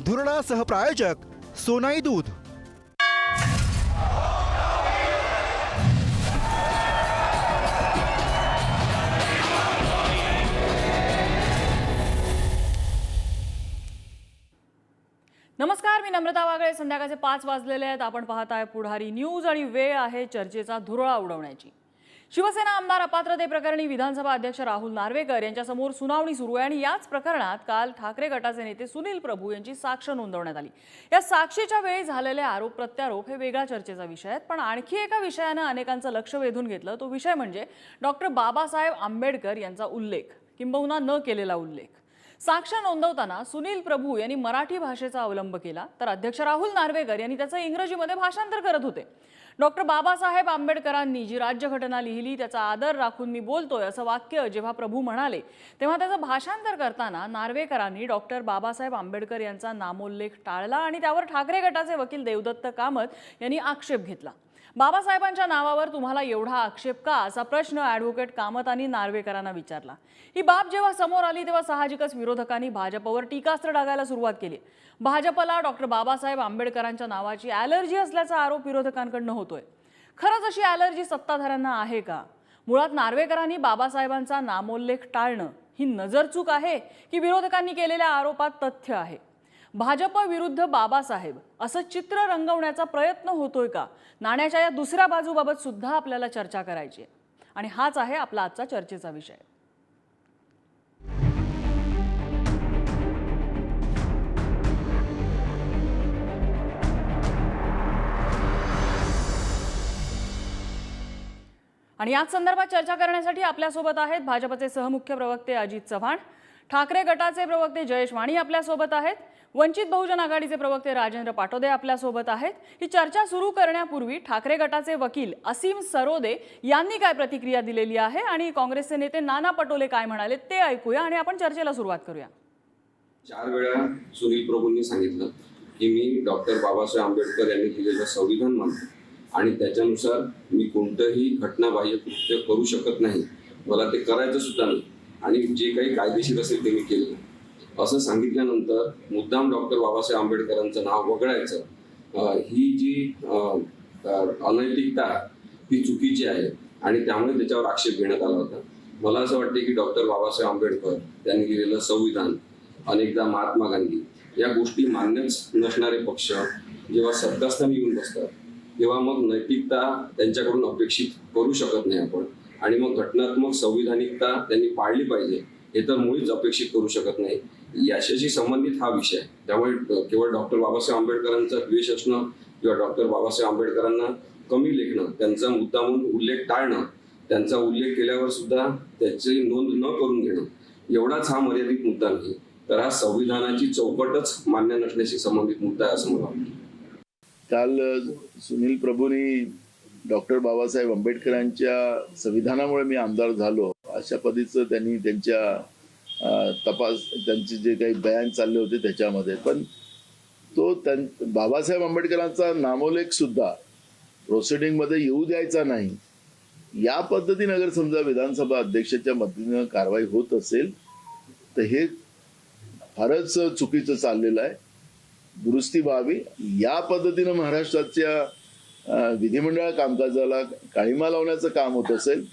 धुरणा सहप्रायोजक सोनाई दूध। नमस्कार, मी नम्रता वागळे। संध्याकाळचे 5 वाजलेले आहेत। आपण पाहताय पुढारी न्यूज आणि वेळ आहे चर्चेचा धुरळा उडवण्याची। शिवसेना आमदार अपात्रतेप्रकरणी विधानसभा अध्यक्ष राहुल नार्वेकर यांच्यासमोर सुनावणी सुरू आहे आणि याच प्रकरणात काल ठाकरे गटाचे नेते सुनील प्रभू यांची साक्ष नोंदवण्यात आली। या साक्षीच्या वेळी झालेले आरोप प्रत्यारोप हे वेगळा चर्चेचा विषय आहेत, पण आणखी एका विषयाने अनेकांचं लक्ष वेधून घेतलं। तो विषय म्हणजे डॉक्टर बाबासाहेब आंबेडकर यांचा उल्लेख, किंबहुना न केलेला उल्लेख। साक्ष नोंदवताना सुनील प्रभू यांनी मराठी भाषेचा अवलंब केला, तर अध्यक्ष राहुल नार्वेकर यांनी त्याचं इंग्रजीमध्ये भाषांतर करत होते। डॉक्टर बाबासाहेब आंबेडकरांनी जी राज्यघटना लिहिली त्याचा आदर राखून मी बोलतोय असं वाक्य जेव्हा प्रभू म्हणाले, तेव्हा त्याचं भाषांतर करताना नार्वेकरांनी डॉक्टर बाबासाहेब आंबेडकर यांचा नामोल्लेख टाळला आणि त्यावर ठाकरे गटाचे वकील देवदत्त कामत यांनी आक्षेप घेतला। बाबासाहेबांच्या नावावर तुम्हाला एवढा आक्षेप का, असा प्रश्न ॲडव्होकेट कामतांनी नार्वेकरांना विचारला। ही बाब जेव्हा समोर आली तेव्हा साहजिकच विरोधकांनी भाजपवर टीकास्त्र डागायला सुरुवात केली। भाजपला डॉक्टर बाबासाहेब आंबेडकरांच्या नावाची ॲलर्जी असल्याचा आरोप विरोधकांकडून होतोय। खरंच अशी ॲलर्जी सत्ताधाऱ्यांना आहे का? मुळात नार्वेकरांनी बाबासाहेबांचा नामोल्लेख टाळणं ही नजरचूक आहे की विरोधकांनी केलेल्या आरोपात तथ्य आहे? भाजप विरुद्ध बाबासाहेब असं चित्र रंगवण्याचा प्रयत्न होतोय का? नाण्याच्या या दुसऱ्या बाजूबाबत सुद्धा आपल्याला चर्चा करायची आहे आणि हाच आहे आपला आजचा चर्चेचा विषय। आणि याच संदर्भात चर्चा करण्यासाठी आपल्यासोबत आहेत भाजपचे सहमुख्य प्रवक्ते अजित चव्हाण, ठाकरे गटाचे प्रवक्ते जयेश वाणी आपल्यासोबत आहेत, वंचित बहुजन आघाडीचे प्रवक्ते राजेंद्र पाटोदे आपल्यासोबत आहेत। ही चर्चा सुरू करण्यापूर्वी ठाकरे गटाचे वकील असीम सरोदे यांनी काय प्रतिक्रिया दिलेली आहे आणि काँग्रेसचे नेते नाना पटोले काय म्हणाले ते ऐकूया आणि आपण चर्चेला सुरुवात करूया। 4 वेळा सुनील प्रभूंनी सांगितलं की मी डॉक्टर बाबासाहेब आंबेडकर यांनी दिलेलं संविधान मानतो आणि त्याच्यानुसार मी कोणतंही घटनाबाह्य कृत्य करू शकत नाही, मला ते करायचं सुद्धा नाही आणि जे काही कायदेशीर असेल ते मी केलं असं सांगितल्यानंतर मुद्दाम डॉक्टर बाबासाहेब आंबेडकरांचं नाव वगळायचं ही जी अनैतिकता ती चुकीची आहे आणि त्यामुळे त्याच्यावर आक्षेप घेण्यात आला होता। मला असं वाटतं की डॉक्टर बाबासाहेब आंबेडकर त्यांनी लिहिलेलं संविधान, अनेकदा महात्मा गांधी या गोष्टी मान्यच नसणारे पक्ष जेव्हा सत्तास्थानी येऊन बसतात तेव्हा मग नैतिकता त्यांच्याकडून अपेक्षित करू शकत नाही आपण आणि मग घटनात्मक संविधानिकता त्यांनी पाळली पाहिजे हे तर मुळीच अपेक्षित करू शकत नाही। याच्याशी संबंधित हा विषय, त्यामुळे केवळ डॉक्टर बाबासाहेब आंबेडकरांचा द्वेष असणं किंवा डॉक्टर बाबासाहेब आंबेडकरांना कमी लेखणं, त्यांचा मुद्दामून उल्लेख टाळणं, त्यांचा उल्लेख केल्यावर सुद्धा त्याची नोंद न करून घेणं एवढाच हा मर्यादित मुद्दा नाही, तर हा संविधानाची चौकटच मान्य नसण्याशी संबंधित मुद्दा आहे असं मला वाटतं। काल सुनील प्रभूंनी डॉक्टर बाबासाहेब आंबेडकरांच्या संविधानामुळे मी आमदार झालो अशा पद्धतीचं त्यांनी त्यांचे जे काही बयान चालले होते त्याच्यामध्ये, पण तो बाबासाहेब आंबेडकरांचा नामोल्लेख सुद्धा प्रोसिडिंगमध्ये येऊ द्यायचा नाही, या पद्धतीने अगर समजा विधानसभा अध्यक्षाच्या मदतीनं कारवाई होत असेल तर हे फारच चुकीचं चाललेलं आहे। दुरुस्ती व्हावी, या पद्धतीनं महाराष्ट्राच्या विधिमंडळ कामकाजाला काळीमा लावण्याचं काम होत असेल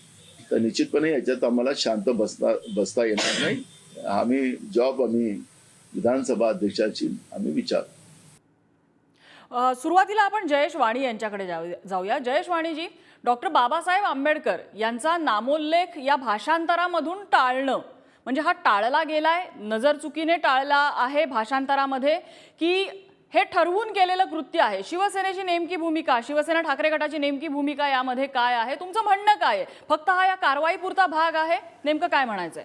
तर निश्चितपणे याच्यात आम्हाला शांत बसता येणार नाही। आम्ही विधानसभा अध्यक्षाची विचार। सुरुवातीला आपण जयेश वाणी यांच्याकडे जाऊया। जयेश वाणीजी, डॉक्टर बाबासाहेब आंबेडकर यांचा नामोल्लेख या भाषांतरामधून टाळणं म्हणजे हा टाळला गेलाय, नजरचुकीने टाळला आहे भाषांतरामध्ये, की हे ठरवून केलेलं कृत्य आहे? शिवसेनेची नेमकी भूमिका, शिवसेना ठाकरे गटाची नेमकी भूमिका यामध्ये काय आहे? तुमचं म्हणणं काय आहे? फक्त हा या कारवाईपुरता भाग आहे, नेमकं काय म्हणायचंय?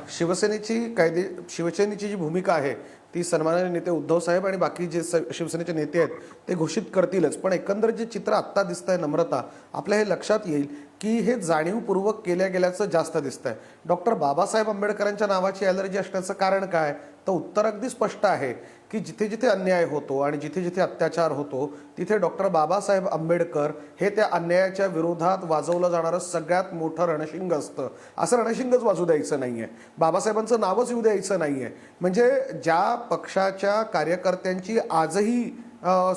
शिवसेनेची जी भूमिका आहे ती सन्माननीय नेते उद्धव साहेब आणि बाकी जे शिवसेनेचे नेते आहेत ते घोषित करतीलच. पण एकंदर जे चित्र आत्ता दिसतंय नम्रता, आपल्या हे लक्षात येईल की हे जाणीवपूर्वक केल्या गेल्याचं जास्त दिसतंय. डॉक्टर बाबासाहेब आंबेडकरांच्या नावाची ॲलर्जी असण्याचं कारण काय? तर उत्तर अगदी स्पष्ट आहे की जिथे जिथे अन्याय होतो आणि जिथे जिथे अत्याचार होतो तिथे डॉक्टर बाबासाहेब आंबेडकर हे त्या अन्यायाच्या विरोधात वाजवलं जाणारं सगळ्यात मोठं रणशिंग असतं. असं रणशिंगच वाजू द्यायचं नाहीये, बाबासाहेबांचं नावच येऊ द्यायचं नाहीये. म्हणजे ज्या पक्षाच्या कार्यकर्त्यांची आजही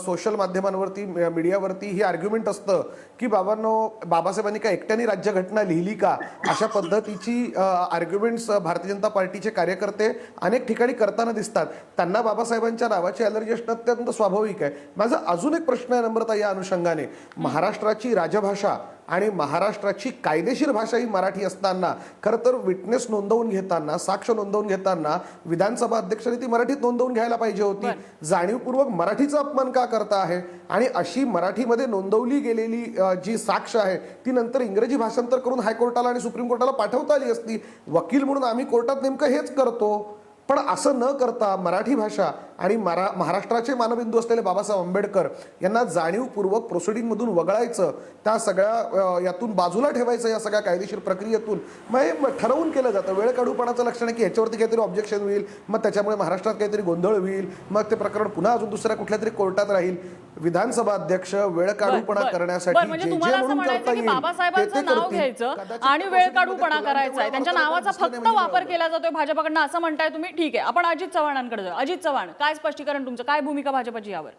सोशल माध्यमांवरती मीडियावरती ही आर्ग्युमेंट असतं की बाबासाहेबांनी काय एकट्याने राज्यघटना लिहिली का, अशा पद्धतीची आर्ग्युमेंट्स भारतीय जनता पार्टीचे कार्यकर्ते अनेक ठिकाणी करताना दिसतात. त्यांना बाबासाहेबांच्या नावाची ॲलर्जी असणं अत्यंत स्वाभाविक आहे. माझा अजून एक प्रश्न आहे नम्रता या अनुषंगाने, महाराष्ट्राची राजभाषा आणि महाराष्ट्राची कायदेशीर भाषा ही मराठी असताना खरं तर विटनेस नोंदवून घेताना, साक्ष नोंदवून घेताना विधानसभा अध्यक्षांनी ती मराठीत नोंदवून घ्यायला पाहिजे होती. जाणीवपूर्वक मराठीचा अपमान का करता आहे? आणि अशी मराठीमध्ये नोंदवली गेलेली जी साक्ष आहे ती नंतर इंग्रजी भाषांतर करून हायकोर्टाला आणि सुप्रीम कोर्टाला पाठवता आली असती. वकील म्हणून आम्ही कोर्टात नेमकं हेच करतो. पण असं न करता मराठी भाषा आणि महाराष्ट्राचे मानबिंदू असलेले बाबासाहेब आंबेडकर यांना जाणीवपूर्वक प्रोसिडिंगमधून वगळायचं, त्या सगळ्या यातून बाजूला ठेवायचं, या सगळ्या कायदेशीर प्रक्रियेतून मग हे ठरवून केलं जातं. वेळ काढूपणाचं लक्षण आहे की ह्याच्यावरती काहीतरी ऑब्जेक्शन होईल, मग त्याच्यामुळे महाराष्ट्रात काहीतरी गोंधळ होईल, मग ते प्रकरण पुन्हा अजून दुसऱ्या कुठल्या तरी कोर्टात राहील. विधानसभा अध्यक्ष वेळ काढूपणा करण्यासाठी म्हणजे जे तुम्हाला असं म्हणून म्हणायचं करता की येईल बाबासाहेबांचं ते नाव करतील. घ्यायचं कदाचित आणि वेळ काढूपणा करायचा आहे, त्यांच्या नावाचा फक्त म्हणजे वापर केला जातोय भाजपकडनं असं म्हणताय तुम्ही. ठीक आहे, आपण अजित चव्हाणांकडे जाऊ. अजित चव्हाण, काय स्पष्टीकरण तुमचं, काय भूमिका भाजपची यावर?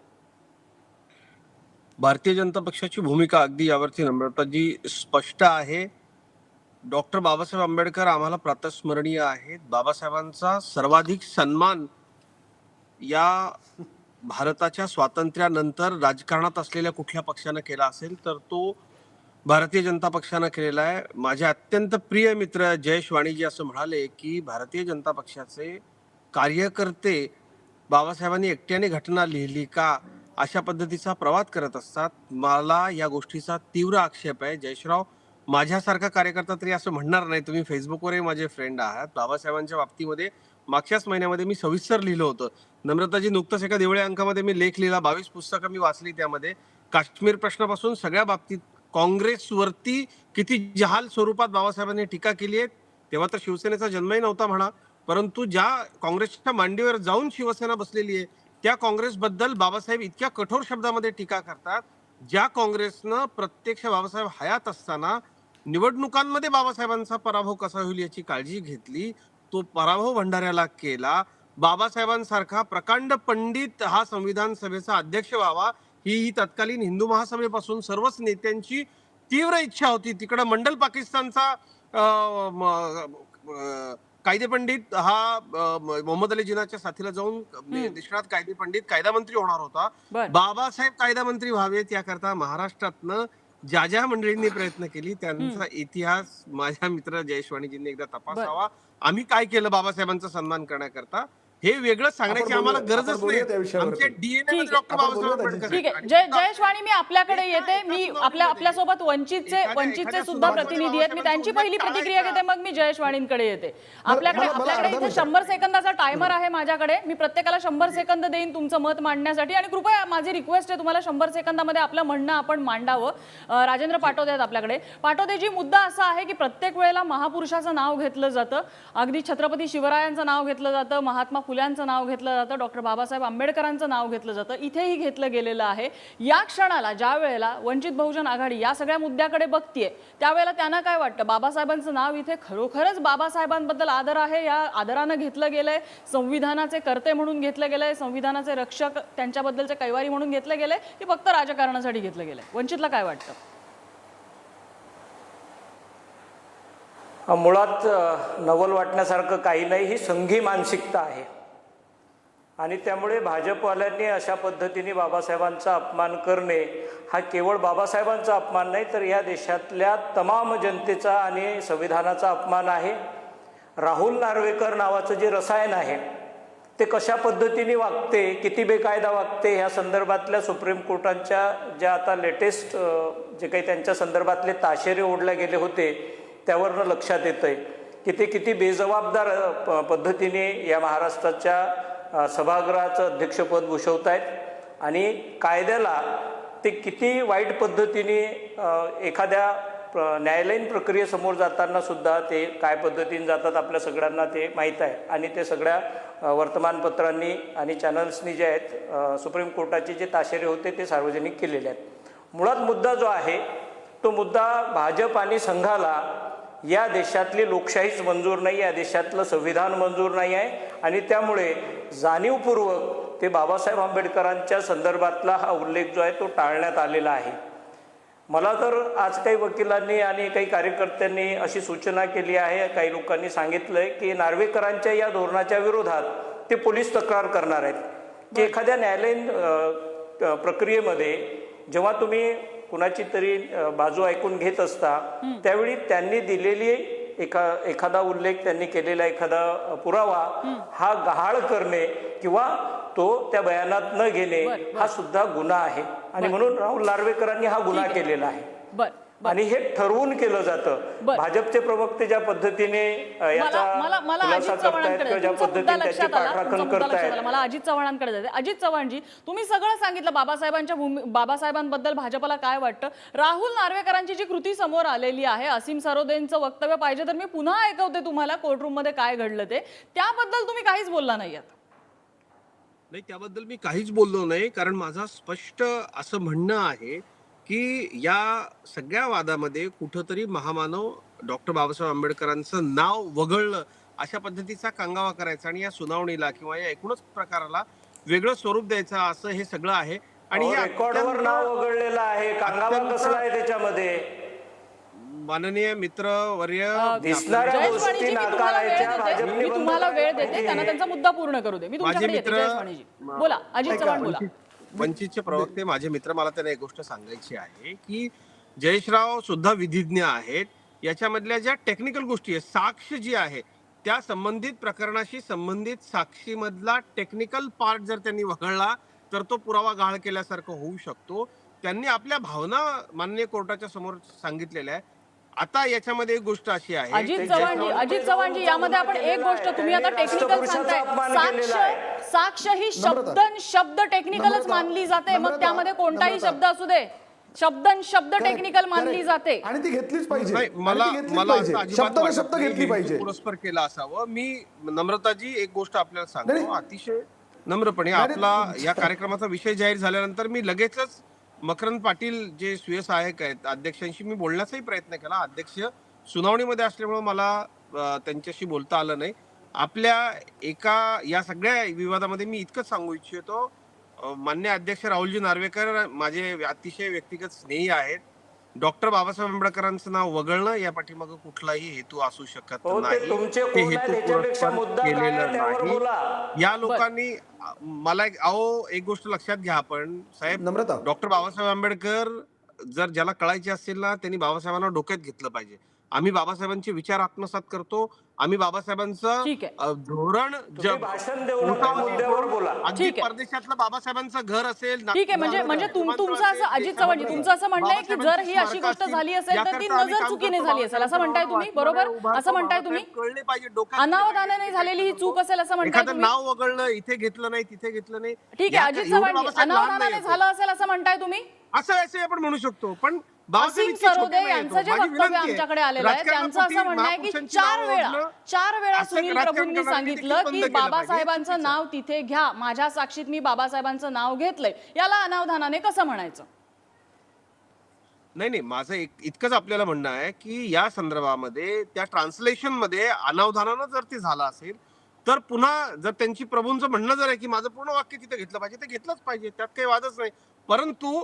भारतीय जनता पक्षाची भूमिका अगदी यावरती नम्रताजी स्पष्ट आहे. डॉक्टर बाबासाहेब आंबेडकर आम्हाला प्रातस्मरणीय आहेत. बाबासाहेबांचा सर्वाधिक सन्मान या भारताच्या स्वातंत्र्यानंतर राजकारणात असलेल्या कुठल्या पक्षानं केला असेल तर तो भारतीय जनता पक्षानं केलेला आहे. माझे अत्यंत प्रिय मित्र जयेश वाणीजी असं म्हणाले की भारतीय जनता पक्षाचे कार्यकर्ते बाबासाहेबांनी एकट्याने घटना लिहिली का अशा पद्धतीचा प्रवाद करत असतात. मला या गोष्टीचा तीव्र आक्षेप आहे. जयश्राव माझ्यासारखा कार्यकर्ता तरी असं म्हणणार नाही. तुम्ही फेसबुकवरही माझे फ्रेंड आहात. बाबासाहेबांच्या बाबतीमध्ये मागच्याच महिन्यामध्ये मी सविस्तर लिहिलं होतं. नम्रताजी, नुकतंच एका दिवाळी अंकामध्ये मी लेख लिहिला, 22 पुस्तकं मी वाचली. त्यामध्ये काश्मीर प्रश्नापासून सगळ्या बाबतीत काँग्रेसवरती किती जहाल स्वरूपात बाबासाहेबांनी टीका केली आहे. तेव्हा तर शिवसेनेचा जन्मही नव्हता म्हणा, परंतु ज्या काँग्रेसच्या मांडीवर जाऊन शिवसेना बसलेली आहे त्या काँग्रेसबद्दल बाबासाहेब इतक्या कठोर शब्दामध्ये टीका करतात. ज्या काँग्रेसनं प्रत्यक्ष बाबासाहेब हयात असताना निवडणुकांमध्ये बाबासाहेबांचा पराभव कसा होईल याची काळजी घेतली, तो पराभव भंडाऱ्याला केला. बाबासाहेबांसारखा प्रकांड पंडित हा संविधान सभेचा अध्यक्ष व्हावा ही तत्कालीन हिंदू महासभेपासून सर्वच नेत्यांची तीव्र इच्छा होती. तिकडं मंडल पाकिस्तानचा कायदे पंडित हा मोहम्मद अली जिनाच्या साथीला जाऊन निष्णात कायदे पंडित कायदा मंत्री होणार होता. बाबासाहेब कायदा मंत्री व्हावेत याकरता महाराष्ट्रातनं ज्या ज्या मंडळींनी प्रयत्न केली त्यांचा इतिहास माझ्या मित्र जयेश वाणीजींनी एकदा तपासावा. आम्ही काय केलं बाबासाहेबांचा सन्मान करण्याकरता हे वेगळं सांगण्याची आम्हाला गरजच नाही. आमच्या DNA मध्ये डॉक्टर बाबासाहेब आंबेडकर. ठीक आहे, जयेश वाणी, मी आपल्याकडे येते. मी आपल्यासोबत वंचितचे सुद्धा प्रतिनिधी आहेत. मी त्यांची पहिली प्रतिक्रिया घेते, मग मी जयेश वाणींकडे येते. आपल्याकडे इथे 100 सेकंदाचा टायमर आहे माझ्याकडे. मी प्रत्येकाला 100 सेकंद देईन तुमचं मत मांडण्यासाठी आणि कृपया माझी रिक्वेस्ट आहे तुम्हाला 100 सेकंदामध्ये आपलं म्हणणं आपण मांडावं. राजेंद्र पाटोदे आहेत आपल्याकडे. पाटोदेजी, मुद्दा असा आहे की प्रत्येक वेळेला महापुरुषाचं नाव घेतलं जातं. अगदी छत्रपती शिवरायांचं नाव घेतलं जातं, महात्मा फुल्यांचं नाव घेतलं जातं, डॉक्टर बाबासाहेब आंबेडकरांचं नाव घेतलं जातं. इथेही घेतलं गेलेलं आहे. या क्षणाला ज्या वेळेला वंचित बहुजन आघाडी या सगळ्या मुद्द्याकडे बघतीये त्यावेळेला त्यांना काय वाटतं? बाबासाहेबांचं नाव इथे खरोखरच बाबासाहेबांबद्दल आदर आहे, या आदरानं घेतलं गेलंय, संविधानाचे कर्ते म्हणून घेतलं गेलंय, संविधानाचे रक्षक त्यांच्याबद्दलचे कैवारी म्हणून घेतलं गेलंय, की फक्त राजकारणासाठी घेतलं गेलंय? वंचितला काय वाटतं? मुळात नवल वाटण्यासारखं काही नाही. ही संघी मानसिकता आहे आणि त्यामुळे भाजपवाल्यांनी अशा पद्धतीने बाबासाहेबांचा अपमान करणे हा केवळ बाबासाहेबांचा अपमान नाही तर या देशातल्या तमाम जनतेचा आणि संविधानाचा अपमान आहे. राहुल नार्वेकर नावाचं जे रसायन आहे ते कशा पद्धतीने वागते, किती बेकायदा वागते, ह्या संदर्भातल्या सुप्रीम कोर्टांच्या ज्या आता लेटेस्ट जे काही त्यांच्या संदर्भातले ताशेरे ओढले गेले होते त्यावरनं लक्षात येतंय की ते किती बेजबाबदार पद्धतीने या महाराष्ट्राच्या सभागृहाचं अध्यक्षपद भूषवतायत आणि कायद्याला ते किती वाईट पद्धतीने एखाद्या न्यायालयीन प्रक्रियेसमोर जाताना सुद्धा ते काय पद्धतीने जातात आपल्या सगळ्यांना ते माहीत आहे आणि ते सगळ्या वर्तमानपत्रांनी आणि चॅनल्सनी जे आहेत सुप्रीम कोर्टाचे जे ताशेरे होते ते सार्वजनिक केलेले आहेत. मुळात मुद्दा जो आहे तो मुद्दा भाजप आणि संघाला या देशातली लोकशाहीच मंजूर नाही, या देशातलं संविधान मंजूर नाही आहे आणि त्यामुळे जाणीवपूर्वक ते बाबासाहेब आंबेडकरांच्या संदर्भातला हा उल्लेख जो आहे तो टाळण्यात आलेला आहे. मला तर आज काही वकिलांनी आणि काही कार्यकर्त्यांनी अशी सूचना केली आहे, काही लोकांनी सांगितलं आहे की नार्वेकरांच्या या धोरणाच्या विरोधात ते पोलीस तक्रार करणार आहेत की एखाद्या न्यायालयीन प्रक्रियेमध्ये जेव्हा तुम्ही कुणाची तरी बाजू ऐकून घेत असता त्यावेळी त्यांनी दिलेली एखादा उल्लेख, त्यांनी केलेला एखादा पुरावा हा गहाळ करणे किंवा तो त्या बयानात न घेणे हा सुद्धा गुन्हा आहे आणि म्हणून राहुल नार्वेकरांनी हा गुन्हा केलेला आहे आणि हे ठरवून केलं जातं. भाजपचे प्रवक्ते ज्या पद्धतीने याचा खुलासा करतायत किंवा ज्या पद्धतीने त्याची पाठराखण करतायत. मला अजित चव्हाणांकडे जाते. अजित चव्हाणजी, तुम्ही सगळं सांगितलं बाबासाहेबांबद्दल भाजपला काय वाटतं. राहुल नार्वेकरांची जी कृती समोर आलेली आहे, असीम सरोदेंचं वक्तव्य पाहिजे तर मी पुन्हा ऐकवते तुम्हाला कोर्टरूम मध्ये काय घडलं ते, त्याबद्दल तुम्ही काहीच बोलला नाही आहात. नाही, त्याबद्दल मी काहीच बोललो नाही, कारण माझं स्पष्ट असं म्हणणं आहे की या सगळ्या वादामध्ये कुठंतरी महामानव डॉक्टर बाबासाहेब आंबेडकरांचं नाव वगळलं अशा पद्धतीचा कांगावा करायचा आणि या सुनावणीला किंवा या एकूणच प्रकाराला वेगळं स्वरूप द्यायचं असं हे सगळं आहे. आणि हे रेकॉर्डवर नाव वगळलेलं आहे, कांगावा कसला आहे त्याच्यामध्ये. माननीय मित्र वर्य दिसणाऱ्या गोष्टी नाकारायच्या, भाजपने मी तुम्हाला वेळ देते, त्यांना त्यांचा मुद्दा पूर्ण करू दे. मी तुमच्याकडे येते. जयस्वाणीजी बोला. अजित चव्हाण बोला. वंचितचे प्रवक्ते माझे मित्र, मला त्यांना एक गोष्ट सांगायची आहे की जयेशराव सुद्धा विधिज्ञ आहेत. याच्यामधल्या ज्या टेक्निकल गोष्टी आहेत, साक्ष जी आहे त्या संबंधित प्रकरणाशी संबंधित साक्षीमधला टेक्निकल पार्ट जर त्यांनी वगळला तर तो पुरावा गहाळ केल्यासारखं होऊ शकतो. त्यांनी आपल्या भावना माननीय कोर्टाच्या समोर सांगितलेल्या आहे. आता याच्यामध्ये एक गोष्ट अशी आहे, अजित चव्हाणजी यामध्ये आपण एक गोष्ट, तुम्ही आता टेक्निकल सांगताय, साक्ष ही शब्द टेक्निकलच मानली जाते, मग त्यामध्ये कोणताही शब्द असू दे, शब्द टेक्निकल मानली जाते आणि ती घेतलीच पाहिजे. मला शब्द घेतली पाहिजे. पुरस्पर केला असावं. मी नम्रताजी एक गोष्ट आपल्याला सांगतो अतिशय नम्रपणे. आपला या कार्यक्रमाचा विषय जाहीर झाल्यानंतर मी लगेचच मकरंद पाटील जे सुयसहायक आहेत अध्यक्षांशी मी बोलण्याचाही प्रयत्न केला. अध्यक्ष सुनावणीमध्ये असल्यामुळे मला त्यांच्याशी बोलता आलं नाही. आपल्या एका या सगळ्या विवादामध्ये मी इतकंच सांगू इच्छितो, मान्य अध्यक्ष राहुलजी नार्वेकर माझे अतिशय व्यक्तिगत स्नेही आहेत. डॉक्टर बाबासाहेब आंबेडकरांचं नाव वगळणं या पाठीमागे कुठलाही हेतू असू शकत नाही. ते हेतू केलेलं नाही. या लोकांनी मला एक गोष्ट लक्षात घ्या आपण साहेब, डॉक्टर बाबासाहेब आंबेडकर जर ज्याला कळायचे असेल ना त्यांनी बाबासाहेबांना डोक्यात घेतलं पाहिजे. आम्ही बाबासाहेबांचे विचार आत्मसात करतो. आम्ही बाबासाहेबांचं धोरण अगदी परदेशातलं बाबासाहेबांचं घर असेल. ठीक आहे, म्हणजे तुमचं असं अजित चव्हाणजी तुमचं असं म्हणणं आहे की जर ही अशी गोष्ट झाली असेल तर ती नजर चुकीने झाली असेल असं म्हणताय तुम्ही, बरोबर? असं म्हणताय तुम्ही, कळले पाहिजे, अनावधानाने झालेली ही चूक असेल असं म्हणताय तुम्ही. नाव वगळलं, इथे घेतलं नाही तिथे घेतलं नाही. ठीक आहे अजित चव्हाणजी, अनावधानाने झालं असेल असं म्हणताय तुम्ही. असं आपण म्हणू शकतो. पण असीम सरोदे यांचं जे वक्तव्य आमच्याकडे आलेलं आहे त्यांचं असं म्हणणं आहे की चार वेळा सुनील प्रभूंनी सांगितलं की बाबासाहेबांचं नाव तिथे घ्या, माझ्या साक्षीत मी बाबासाहेबांचं नाव घेतलंय, याला अनावधानाने कसं म्हणायचं? नाही, माझं इतकंच आपल्याला म्हणणं आहे की या संदर्भामध्ये त्या ट्रान्सलेशन मध्ये अनावधानानं जर ते झालं असेल तर पुन्हा जर त्यांची प्रभूंचं म्हणणं जर आहे की माझं पूर्ण वाक्य तिथे घेतलं पाहिजे, ते घेतलंच पाहिजे, त्यात काही वादच नाही. परंतु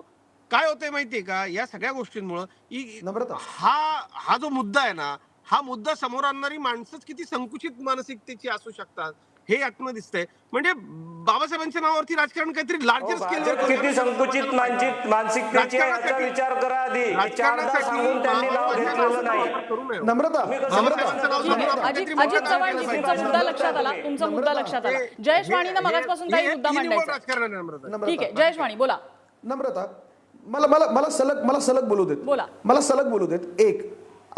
काय होतंय माहितीये का, या सगळ्या गोष्टींमुळे हा जो मुद्दा आहे ना, हा मुद्दा समोर आणणारी माणसंच किती संकुचित मानसिकतेची असू शकतात हे यातनं दिसतंय. म्हणजे बाबासाहेबांच्या नावावरती राजकारण काहीतरी लार्जर स्केलवर किती संकुचित मानसिकतेची याचा विचार करा आधी. सांगून त्यांनी नाव घेतलेलं नाही. अजित चव्हाणजी तुमचा मुद्दा लक्षात आला, तुमचा मुद्दा लक्षात आला. जयेशवाणीनं मगाचपासून काही मुद्दा मांडायचा. ठीक आहे जयेशवाणी बोला. नम्रता, मला सलग बोलू देत. बोला. मला सलग बोलू देत. एक,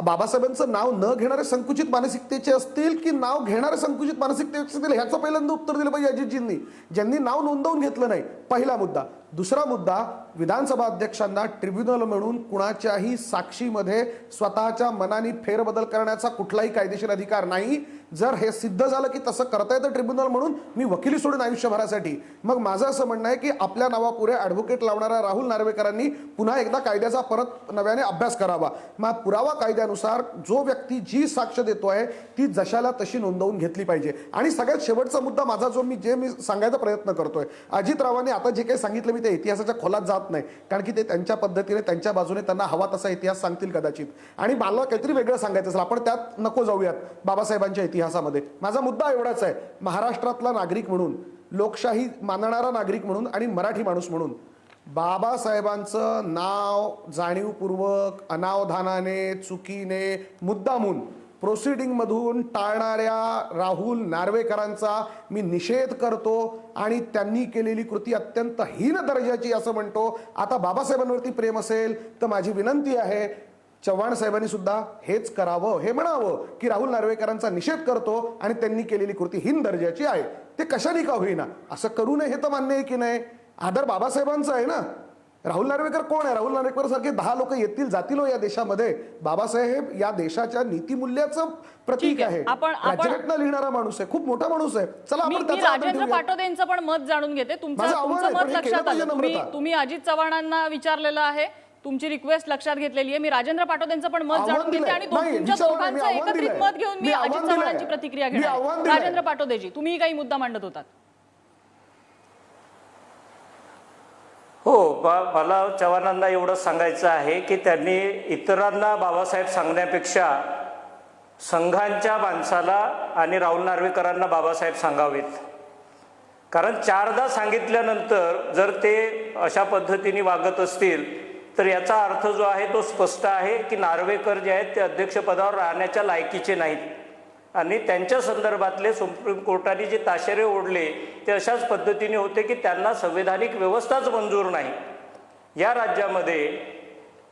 बाबासाहेबांचं नाव न घेणारे संकुचित मानसिकतेचे असतील की नाव घेणारे संकुचित मानसिकतेचे असतील, ह्याचं पहिल्यांदा उत्तर दिलं पाहिजे अजितजींनी, ज्यांनी नाव नोंदवून घेतलं नाही. पहिला मुद्दा. दुसरा मुद्दा, विधानसभा अध्यक्षांना ट्रिब्युनल म्हणून कुणाच्याही साक्षीमध्ये स्वतःच्या मनाने फेरबदल करण्याचा कुठलाही कायदेशीर अधिकार नाही. जर हे सिद्ध झालं की तसं करता येतं ट्रिब्युनल म्हणून, मी वकिली सोडून आयुष्यभरासाठी. मग माझं असं म्हणणं आहे की आपल्या नावापुढे ॲडव्होकेट लावणाऱ्या राहुल नार्वेकरांनी पुन्हा एकदा कायद्याचा परत नव्याने अभ्यास करावा. मग पुरावा कायद्यानुसार जो व्यक्ती जी साक्ष देतो आहे ती जशाला तशी नोंदवून घेतली पाहिजे. आणि सगळ्यात शेवटचा मुद्दा माझा जो मी सांगायचा प्रयत्न करतोय, अजितरावांनी आता जे काही सांगितलं मी ते इतिहासाच्या खोलात जात नाही, कारण की ते त्यांच्या पद्धतीने त्यांच्या बाजूने त्यांना हवा तसा इतिहास सांगतील कदाचित. आणि मला काहीतरी वेगळं सांगायचं असेल, आपण त्यात नको जाऊयात बाबासाहेबांच्या इतिहासामध्ये. माझा मुद्दा एवढाच आहे, महाराष्ट्रातला नागरिक म्हणून, लोकशाही मानणारा नागरिक म्हणून आणि मराठी माणूस म्हणून बाबासाहेबांचं नाव जाणीवपूर्वक, अनावधानाने, चुकीने, मुद्दामून प्रोसिडिंगमधून टाळणाऱ्या राहुल नार्वेकरांचा मी निषेध करतो आणि त्यांनी केलेली कृती अत्यंत हीन दर्जाची असं म्हणतो. आता बाबासाहेबांवरती प्रेम असेल तर माझी विनंती आहे, चव्हाण साहेबांनी सुद्धा हेच करावं, हे म्हणावं की राहुल नार्वेकरांचा निषेध करतो आणि त्यांनी केलेली कृती हीन दर्जाची आहे. ते कशाने का होईना असं करू नये, हे तर मान्य आहे की नाही. आदर बाबासाहेबांचा आहे ना. राहुल नार्वेकर कोण आहे? राहुल नार्वेकर सारखे 10 लोक येतील जातील या देशामध्ये. बाबासाहेब या देशाच्या नीतिमूल्याचं प्रतीक आहे. राज्यघटना लिहिणारा माणूस आहे, खूप मोठा माणूस आहे. चला मी राजेंद्र पाटोदेंचं पण मत जाणून घेते. तुमचं मत लक्षात आलं. तुम्ही अजित चव्हाणांना विचारलेलं आहे, तुमची रिक्वेस्ट लक्षात घेतलेली आहे. मी राजेंद्र पाटोदेंचं पण मत जाणून घेते आणि तुमच्या दोघांचं एकत्रित मत घेऊन मी अजित चव्हाणांची प्रतिक्रिया घेणार. राजेंद्र पाटोदेजी, तुम्ही काही मुद्दा मांडत होतात. हो, मला चव्हाणांना एवढंच सांगायचं आहे की त्यांनी इतरांना बाबासाहेब सांगण्यापेक्षा संघांच्या माणसाला आणि राहुल नार्वेकरांना बाबासाहेब सांगावेत. कारण 4दा सांगितल्यानंतर जर ते अशा पद्धतीने वागत असतील तर याचा अर्थ जो आहे तो स्पष्ट आहे की नार्वेकर जे आहेत ते अध्यक्षपदावर राहण्याच्या लायकीचे नाहीत. आणि त्यांच्या संदर्भातले सुप्रीम कोर्टाने जे ताशेरे ओढले ते अशाच पद्धतीने होते की त्यांना संवैधानिक व्यवस्थाच मंजूर नाही. या राज्यामध्ये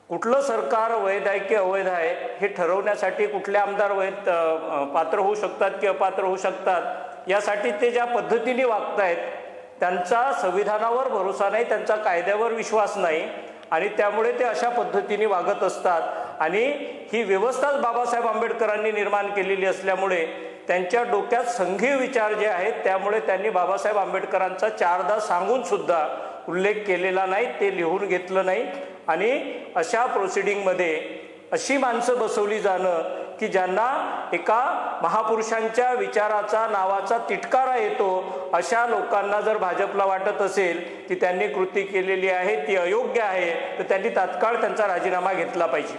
कुठलं सरकार वैध आहे की अवैध आहे हे ठरवण्यासाठी कुठले आमदार पात्र होऊ शकतात की अपात्र होऊ शकतात, यासाठी ते ज्या पद्धतीने वागतायत त्यांचा संविधानावर भरोसा नाही, त्यांचा कायद्यावर विश्वास नाही आणि त्यामुळे ते अशा पद्धतीने वागत असतात. आणि ही व्यवस्थाच बाबासाहेब आंबेडकरांनी निर्माण केलेली असल्यामुळे त्यांच्या डोक्यात संघीय विचार जे आहेत त्यामुळे त्यांनी बाबासाहेब आंबेडकरांचा 4दा सांगून सुद्धा उल्लेख केलेला नाही, ते लिहून घेतलं नाही. आणि अशा प्रोसिडिंगमध्ये अशी माणसं बसवली जाणं की ज्यांना एका महापुरुषांच्या विचाराचा नावाचा तिटकारा येतो, अशा लोकांना जर भाजपला वाटत असेल की त्यांनी कृती केलेली आहे ती अयोग्य आहे तर त्यांनी तात्काळ त्यांचा राजीनामा घेतला पाहिजे.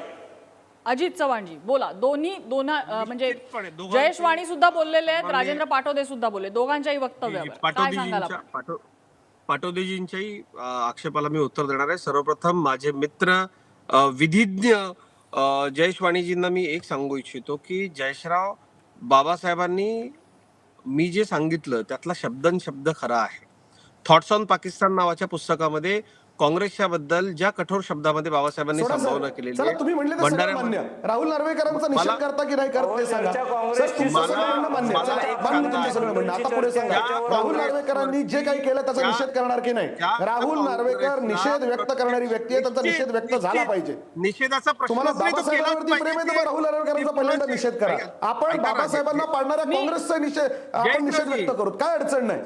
अजित चव्हाणजी बोला. म्हणजे जयेश वाणी सुद्धा बोललेले आहेत, राजेंद्र पाटोदे सुद्धा बोलले. दोघांच्याही वक्तव्यावर काय सांगाल आपण? पाटोदेजींच्याही आक्षेपाला मी उत्तर देणार आहे. सर्वप्रथम माझे मित्र विधिज्ञ जयेश वाणीजींना मी एक सांगू इच्छितो की जयेशराव, बाबासाहेबांनी मी जे सांगितलं त्यातला शब्दन शब्द खरा आहे. थॉट्स ऑन पाकिस्तान नावाच्या पुस्तकामध्ये काँग्रेसच्या बद्दल ज्या कठोर शब्दामध्ये बाबासाहेबांनी संभावना केलेली आहे, भंडाऱ्यामध्ये राहुल नार्वेकरांचा निषेध करता की नाही करत ते सांगा. राहुल नार्वेकरांनी जे काही केलं त्याचा निषेध करणार की नाही? राहुल नार्वेकर निषेध व्यक्त करणारी व्यक्ती आहे, त्यांचा निषेध व्यक्त झाला पाहिजे. निषेधाचा तुम्हाला बाबासाहेबांवरती प्रेम आहे तर राहुल नार्वेकरांचा पहिल्यांदा निषेध करा. आपण बाबासाहेबांना पाडणाऱ्या काँग्रेसचा निषेध व्यक्त करू, काय अडचण नाही.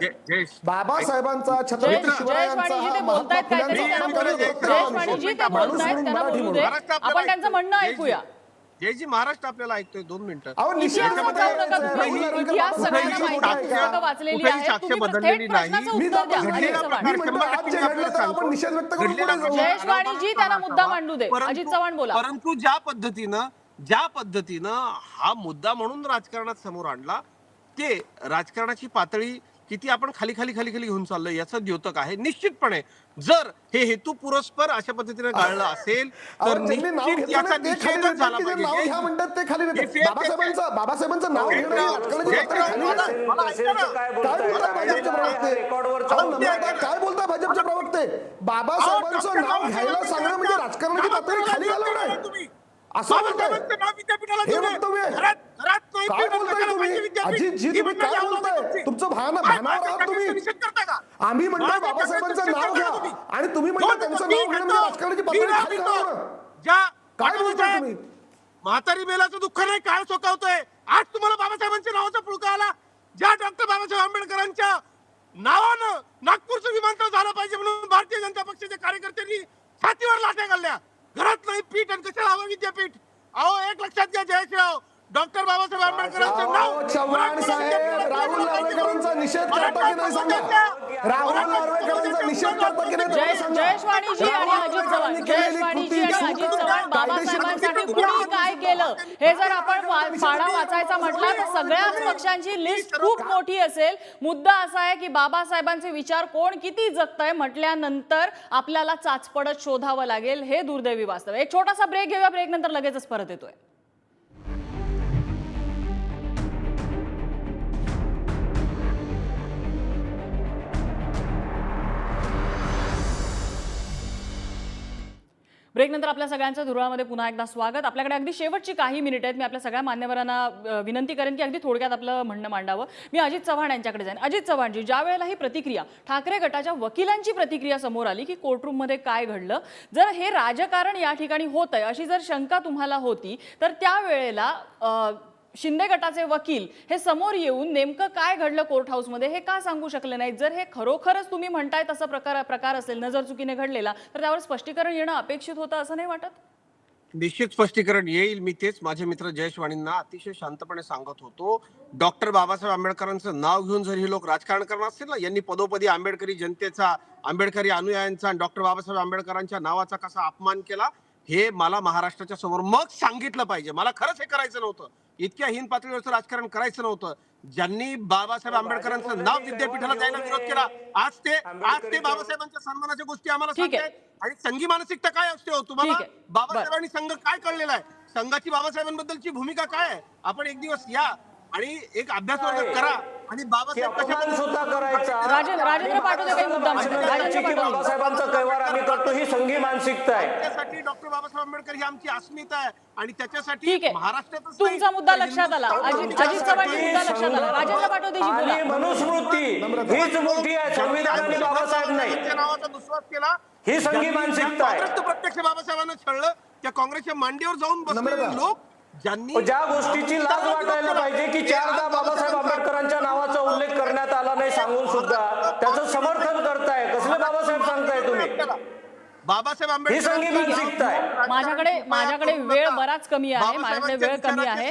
बाबासाहेबांचा, छत्रपती शिवरायांचा आपण त्यांचं म्हणणं ऐकूया. जयजी, महाराष्ट्र आपल्याला ऐकतोय, 2 मिनिटं. इतिहास सगळ्यांना माहिती आहे, वाचलेली आहे. थेट प्रश्नाचं उत्तर द्या. जयेश वाणीजी त्यांना मुद्दा मांडू दे. अजित चव्हाण बोला. परंतु ज्या पद्धतीनं हा मुद्दा म्हणून राजकारणात समोर आणला, ते राजकारणाची पातळी किती आपण खाली घेऊन चाललोय याचं द्योतक आहे. निश्चितपणे जर हे हेतू पुरस्पर अशा पद्धतीने गाळलं असेल तर निश्चित याचा निषेध झाला पाहिजे. बाबासाहेबांचं नाव घेणं काय बोलता भाजपचे प्रवक्ते? बाबासाहेबांचं नाव घ्यायला सांगणं म्हणजे राजकारणाची पातळी खाली घालवणं. असं बोलताय? बाबासाहेबांचं नाव विद्यापीठाला हे देऊ नये. वक्तव्य आहे. घरात नाही काय पीठ बोलताय कशाला तुम्ही? पाहिजे विद्यापीठ? अजित जी, ही तुम्ही म्हणणारी काय आवाज बोलताय? आहे तुमची. तुमचं भानावर आहात तुम्ही. निषेध करता का? आम्ही म्हणतो माझ्या बाबासाहेबांचं निषेध नाव करता घ्या का तुम्ही? आणि तुम्ही म्हणता त्यांचं नाव घेणं म्हणजे राजकारणाची पातळी खाली घालवणं. काय बोलताय तुम्ही? म्हातारी बेलाचं दुःख नाही काळ सोकावतोय. आज तुम्हाला बाबासाहेबांच्या नावाचा पुळका आला. ज्या डॉक्टर बाबासाहेब आंबेडकरांच्या नावानं नागपूरचं विमानतळ झालं पाहिजे म्हणून भारतीय जनता पक्षाच्या कार्यकर्त्यांनी छातीवर लाट्या घालल्या. घरात नाही पीठ आणि कशाला हवं विद्यापीठ? अहो एक लक्षात घ्या जयश्रीराव, डॉक्टर बाबासाहेब आंबेडकरांचं नाव अहो, चव्हाण साहेब राहुल नार्वेकरांचा निषेध करता की नाही सांगा. राहुल नार्वेकरांचा निषेध करता की नाही तेवढं सांगा. जयश्वाणीजी आणि अजित चव्हाण, जयश्वाणीजी आणि अजित चव्हाण बाबासाहेबांसाठी कुणी काय केलं हे जर आपण पाढा वाचायचा म्हटला तर सगळ्याच पक्षांची लिस्ट खूप मोठी असेल. मुद्दा असा आहे की बाबासाहेबांचे विचार कोण किती जगतंय म्हटल्यानंतर आपल्याला चाचपडत शोधावं लागेल. हे दुर्दैवी वास्तव. एक छोटासा ब्रेक घेऊया, ब्रेक नंतर लगेचच परत येतोय. ब्रेक नंतर आपल्या सगळ्यांचं धुरळामध्ये पुन्हा एकदा स्वागत. आपल्याकडे अगदी शेवटची काही मिनिट आहेत. मी आपल्या सगळ्या मान्यवरांना विनंती करेन की अगदी थोडक्यात आपलं म्हणणं मांडावं. मी अजित चव्हाण यांच्याकडे जाईन. अजित चव्हाणजी, ज्या वेळेला ही प्रतिक्रिया ठाकरे गटाच्या वकिलांची प्रतिक्रिया समोर आली की कोर्टरूममध्ये काय घडलं, जर हे राजकारण या ठिकाणी होत आहे अशी जर शंका तुम्हाला होती तर त्यावेळेला शिंदे गटाचे वकील हे समोर येऊन नेमकं काय घडलं कोर्ट हाऊसमध्ये हे का सांगू शकले नाहीत? जर हे खरोखरच तुम्ही म्हणताय तसा प्रकार असेल नजर चुकीने घडलेला तर त्यावर स्पष्टीकरण येणं अपेक्षित होतं असं नाही वाटत? निश्चित स्पष्टीकरण येईल. मी तेच माझे मित्र जयश्वाणींना अतिशय शांतपणे सांगत होतो. डॉक्टर बाबासाहेब आंबेडकरांचं नाव घेऊन जर हे लोक राजकारण करणार असतील ना, यांनी पदोपदी आंबेडकरी जनतेचा, आंबेडकरी अनुयायांचा आणि डॉक्टर बाबासाहेब आंबेडकरांच्या नावाचा कसा अपमान केला हे मला महाराष्ट्राच्या समोर मग सांगितलं पाहिजे. मला खरंच हे करायचं नव्हतं. इतक्या हीन पातळीवरचं राजकारण करायचं नव्हतं. ज्यांनी बाबासाहेब आंबेडकरांचं नाव विद्यापीठाला द्यायला विरोध केला आज ते बाबासाहेबांच्या सन्मानाच्या गोष्टी आम्हाला सांगतायत. आणि संघी मानसिकता काय असते हो तुम्हाला? बाबासाहेबांनी संघ काय कळलेला आहे? संघाची बाबासाहेबांबद्दलची भूमिका काय आहे? आपण एक दिवस या आणि एक अभ्यास वर्ग करा आणि बाबासाहेब सुद्धा करायचा. राजेंद्र पाटोदे काही मुद्दा मांडतात. राजेंद्र पाटोदे, बाबासाहेबांचा कैवार आम्ही करतो ही संघी मानसिकता आहे. त्यासाठी डॉक्टर बाबासाहेब आंबेडकर ही आमची अस्मिता आहे आणि त्याच्यासाठी ठीक आहे, महाराष्ट्रातच तुमचा मुद्दा लक्षात आला. अजित चव्हाणचा मुद्दा लक्षात आला. राजेंद्र पाटोदेजी बोला. आणि मनुस्मृती हीच मोठी आहे, संविधानाने बाबासाहेब नाही. नावाचा दुस्वास केला ही संघी मानसिकता आहे. काँग्रेस प्रत्यक्ष बाबासाहेबांना छळलं. त्या काँग्रेसच्या मांडीवर जाऊन बसलेले लोक ज्यांनी ज्या गोष्टीची लाज वाटायला पाहिजे की चारदा बाबासाहेब आंबेडकरांच्या नावाचा उल्लेख करण्यात आला नाही सांगून सुद्धा त्याचं समर्थन करताय. कसले बाबासाहेब सांगताय तुम्ही? बाबासाहेब ही संघी मानसिकता आहे. माझ्याकडे वेळ बराच कमी आहे. माझ्याकडे वेळ कमी आहे.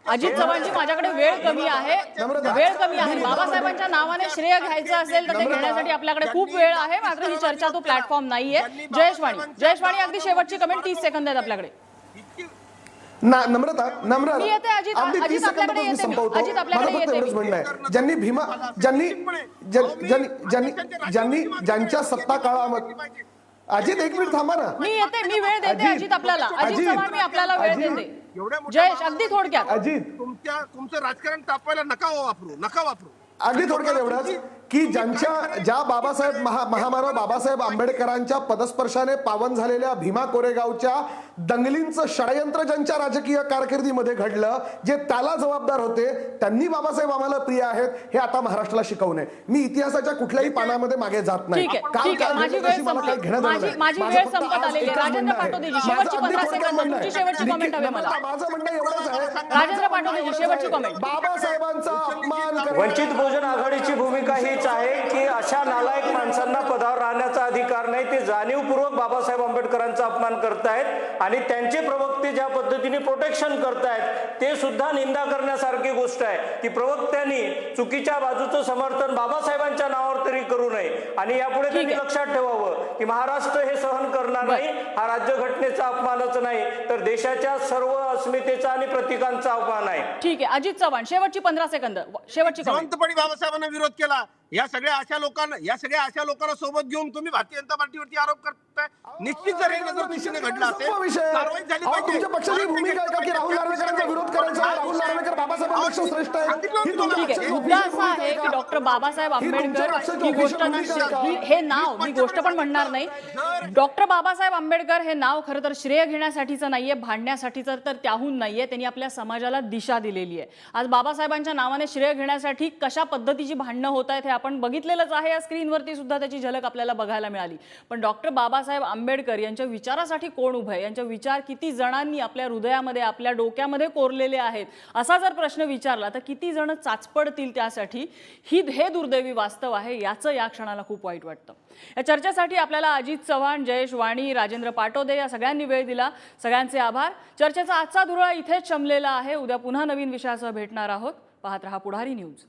अजित चव्हाणजी, माझ्याकडे वेळ कमी आहे. बाबासाहेबांच्या नावाने श्रेय घ्यायचं असेल तर ते घेण्यासाठी आपल्याकडे खूप वेळ आहे. मात्र ही चर्चा तो प्लॅटफॉर्म नाहीये. जयश्वाणी अगदी शेवटची कमेंट 30 सेकंद आहेत आपल्याकडे. नम्रता मी येते अजित, अगदी 30 अजित आपल्याकडे सेकंदातच मी येते. संपवतो. अजित मला आपल्याकडे फक्त येते. एवढंच म्हणणं आहे, ज्यांच्या सत्ता काळामध्ये अजित एक मिनिट थांबा ना. मी येते, मी वेळ देते अजित आपल्याला. अजित चव्हाण, मी आपल्याला वेळ देते. जयेश, अगदी थोडक्यात. अजित तुमचं राजकारण तापवायला नका वापरू. अगदी थोडक्यात एवढंच की ज्या बाबासाहेब महामानव बाबासाहेब आंबेडकरांच्या पदस्पर्शाने पावन झालेल्या भीमा कोरेगावच्या दंगलींचं षडयंत्र ज्यांच्या राजकीय कारकिर्दीमध्ये घडलं, जे त्याला जबाबदार होते, त्यांनी बाबासाहेब आम्हाला प्रिय आहेत हे आता महाराष्ट्राला शिकवू नये. मी इतिहासाच्या कुठल्याही पानामध्ये मागे जात नाही. ठीक आहे, माझी वेळ संपत आलेली आहे. राजेंद्र पाटोदेजी, शेवटची 15 सेकंद, तुमची शेवटची कमेंट हवी मला. माझं म्हणणं एवढंच आहे, राजेंद्र पाटोदेजी, शेवटची कमेंट. बाबासाहेबांचा अपमान वंचित बहुजन आघाडीची भूमिका हीच आहे की अशा नालायक माणसांना पदावर राहण्याचा अधिकार नाही. ते जाणीवपूर्वक बाबासाहेब आंबेडकरांचा अपमान करतायत आणि त्यांचे प्रवक्ते ज्या पद्धतीने प्रोटेक्शन करतायत ते सुद्धा निंदा करण्यासारखी गोष्ट आहे की प्रवक्त्यांनी चुकीच्या बाजूचं समर्थन बाबासाहेबांच्या नावावर तरी करू नये. आणि यापुढे त्यांनी लक्षात ठेवावं की महाराष्ट्र हे सहन करणार नाही. हा राज्यघटनेचा अपमानच नाही तर देशाच्या सर्व अस्मितेचा आणि प्रतीकांचा अपमान आहे. ठीक आहे, अजित चव्हाण, शेवटची 15 सेकंद, शेवटची कमेंट. जिवंतपणी बाबासाहेबांना विरोध केला या सगळ्या अशा लोकांना सोबत घेऊन तुम्ही भारतीय जनता पार्टीवरती आरोप करताय. निश्चित जर हे नजर चुकीने घडलं असेल कारवाई झाली पाहिजे. तुमच्या पक्षाची भूमिका आहे का की राहुल नार्वेकरांचा विरोध करायचा, राहुल नार्वेकर बाबासाहेबांपेक्षा श्रेष्ठ आहेत? ही तुमच्या ठीक आहे, पक्षाची मुद्दा official असा आहे भूमिका की आहे का? डॉक्टर बाबासाहेब ही तुमच्या आंबेडकर पक्षाची ही गोष्ट official भूमिका आहे का? हे नाव मी गोष्ट पण म्हणणार नाही. डॉक्टर बाबासाहेब आंबेडकर हे नाव खरं तर श्रेय घेण्यासाठीचं नाहीये, भांडण्यासाठीचं तर त्याहून नाहीये. त्यांनी आपल्या समाजाला दिशा दिलेली आहे. आज बाबासाहेबांच्या नावाने श्रेय घेण्यासाठी कशा पद्धतीची भांडणं होत आहेत हे आपण बघितलेलंच आहे. या स्क्रीनवरती सुद्धा त्याची झलक आपल्याला बघायला मिळाली. पण डॉक्टर बाबासाहेब आंबेडकर यांच्या विचारासाठी कोण उभं आहे, यांचे विचार किती जणांनी आपल्या हृदयामध्ये आपल्या डोक्यामध्ये कोरलेले आहेत, असा जर प्रश्न विचारला तर किती जण चाचपडतील त्यासाठी. हे दुर्दैवी वास्तव आहे. याचं या क्षणाला खूप वाईट वाटतं. या चर्चेसाठी आपल्याला अजित चव्हाण, जयेश वाणी, राजेंद्र पाटोदे या सगळ्यांनी वेळ दिला. सगळ्यांचे आभार. चर्चेचा आजचा धुरळा इथेच शमलेला आहे. उद्या पुन्हा नवीन विषयासह भेटणार आहोत. पाहत रहा पुढारी न्यूज.